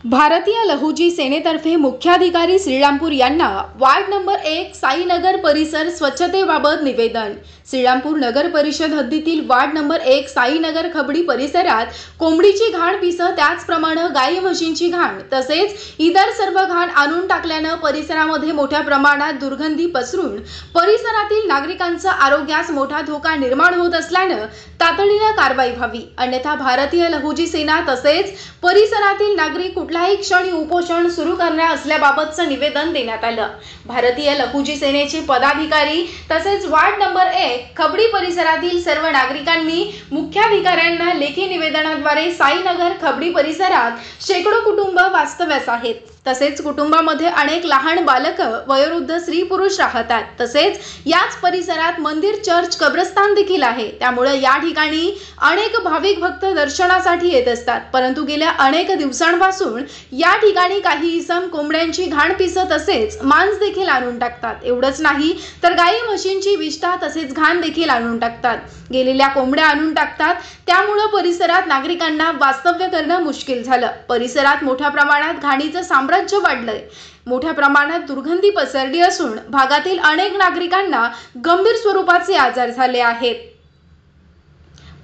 भारतीय लहुजी सेनेतर्फे मुख्याधिकारी श्रीरामपूर यांना वार्ड नंबर 1 साईनगर परिसर स्वच्छतेबाबत निवेदन। श्रीरामपूर नगर परिषद हद्दीतील वार्ड नंबर 1 साईनगर खबडी परिसरात कोंबडीची घाण पिसं, त्याचप्रमाणे गाई म्हशींची घाण तसेच इतर सर्व घाण आणून टाकल्याने परिसरामध्ये मोठ्या प्रमाणात दुर्गंधी पसरून परिसरातील नागरिकांच्या आरोग्यास मोठा धोका निर्माण होत असल्याने तातडीने कारवाई व्हावी, अन्यथा भारतीय लहुजी सेना तसेच परिसरातील नागरिक कुठल्याही क्षणी उपोषण सुरू करणार असल्याबाबतचं निवेदन देण्यात आलं। भारतीय लहुजी सेनेचे पदाधिकारी तसेच वार्ड नंबर 1 खबडी परिसरातील सर्व नागरिकांनी मुख्याधिकाऱ्यांना लेखी निवेदनाद्वारे साईनगर खबडी परिसरात शेकडो कुटुंब वास्तव्यास आहेत, तसेच कुटुंबामध्ये अनेक लहान बालक, वयोवृद्ध स्त्री पुरुष राहतात, तसेच याच परिसरात मंदिर, चर्च, कब्रस्तान देखील आहे। त्यामुळे या ठिकाणी अनेक भाविक भक्त दर्शनासाठी येत असतात, परंतु गेल्या अनेक दिवसांपासून या ठिकाणी काही इसम कोंबड्यांची घाण पिसं तसेच मांस देखील आणून टाकतात। एवढंच नाही तर गाई म्हशींची विष्ठा तसेच घाण देखील आणून टाकतात, गेलेल्या कोंबड्या आणून टाकतात। त्यामुळे परिसरात नागरिकांना वास्तव्य करणं मुश्किल झालं। परिसरात मोठ्या प्रमाणात घाणीचं साम्राज्य वाढलंय, मोठ्या प्रमाणात दुर्गंधी पसरली असून भागातील अनेक नागरिकांना गंभीर स्वरूपाचे आजार झाले आहेत।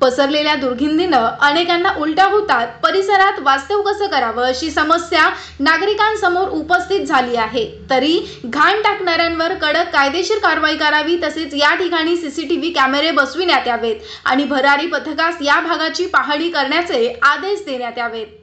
पसरलेल्या दुर्गंधीनं अनेकांना उलट्या होतात। परिसरात वास्तव कसं करावं अशी समस्या नागरिकांसमोर उपस्थित झाली आहे। तरी घाण टाकणाऱ्यांवर कडक कायदेशीर कारवाई करावी, तसेच या ठिकाणी सीसीटीव्ही कॅमेरे बसविण्यात यावेत आणि भरारी पथकास या भागाची पाहणी करण्याचे आदेश देण्यात यावेत।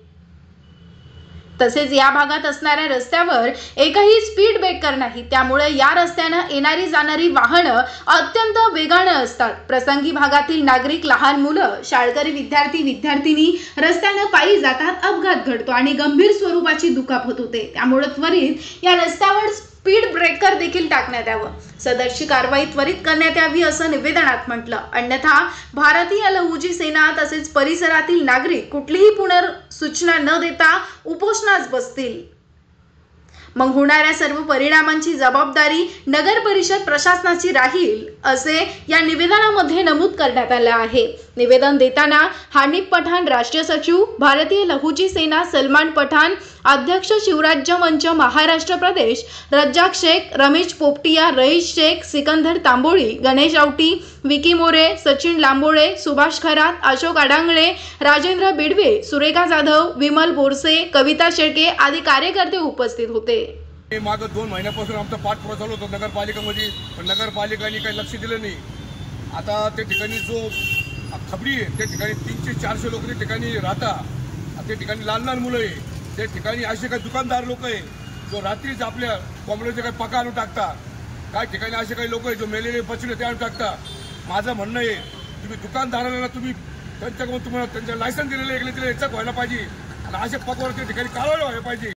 तसेच या भागात असणाऱ्या रस्त्यावर एकही स्पीड ब्रेकर नाही, त्यामुळे या रस्त्याने येणारी जाणारी वाहनं अत्यंत वेगाने असतात। प्रसंगी भागातील नागरिक, लहान मुलं, शाळकरी विद्यार्थी-विद्यार्थिनी रस्त्याने पायी जातात, अपघात घडतो आणि गंभीर स्वरूपाची दुखापत होते। त्यामुळे त्वरित या रस्त्यावर स्पीड ब्रेकर देखील टाकण्यात यावं, सदरची कारवाई त्वरित करण्यात यावी असं निवेदनात म्हटलं। अन्यथा भारतीय लहुजी सेना तसेच परिसरातील नागरिक कुठलीही पुनर्सूचना न देता उपोषणास बसतील। मग होणाऱ्या सर्व परिणामांची जबाबदारी नगर परिषद प्रशासनाची राहील, असे या निवेदनामध्ये नमूद करण्यात आले आहे। निवेदन देताना हानिफ पठाण, राष्ट्रीय सचिव भारतीय लहुजी सेना, सलमान पठाण, अध्यक्ष शिवराज्य मंच महाराष्ट्र प्रदेश, रज्जाक शेख, रमेश पोपटिया, रईस शेख, सिकंदर तांबोळी, गणेश आवटी, विकी मोरे, सचिन लांबोळे, सुभाष खरात, अशोक अडांगळे, राजेंद्र बिडवे, सुरेखा जाधव, विमल बोरसे, कविता शेळके आदी कार्यकर्ते उपस्थित होते। मागे 2 महिन्यापासून आमचा पाठपुरावा चालू होता नगरपालिकेमध्ये, पण नगरपालिकेने काही लक्ष दिलं नाही। आता त्या ठिकाणी जो खबडी आहे त्या ठिकाणी 300-400 लोक त्या ठिकाणी राहतात। त्या ठिकाणी लहान मुलं आहे, त्या ठिकाणी असे काही दुकानदार लोक आहे जो रात्रीच आपल्या कोंबड्याचे काही पका आणून टाकतात, काही ठिकाणी असे काही लोक आहे जो मेलेले बछडे ते आणून टाकतात। माझं म्हणणं आहे, तुम्ही दुकानदारांना तुम्ही त्यांच्याकडून तुम्हाला त्यांच्या लायसन्स दिलेले याचा व्हायला पाहिजे आणि अशा पकवावर त्या ठिकाणी कारवाई व्हायला पाहिजे।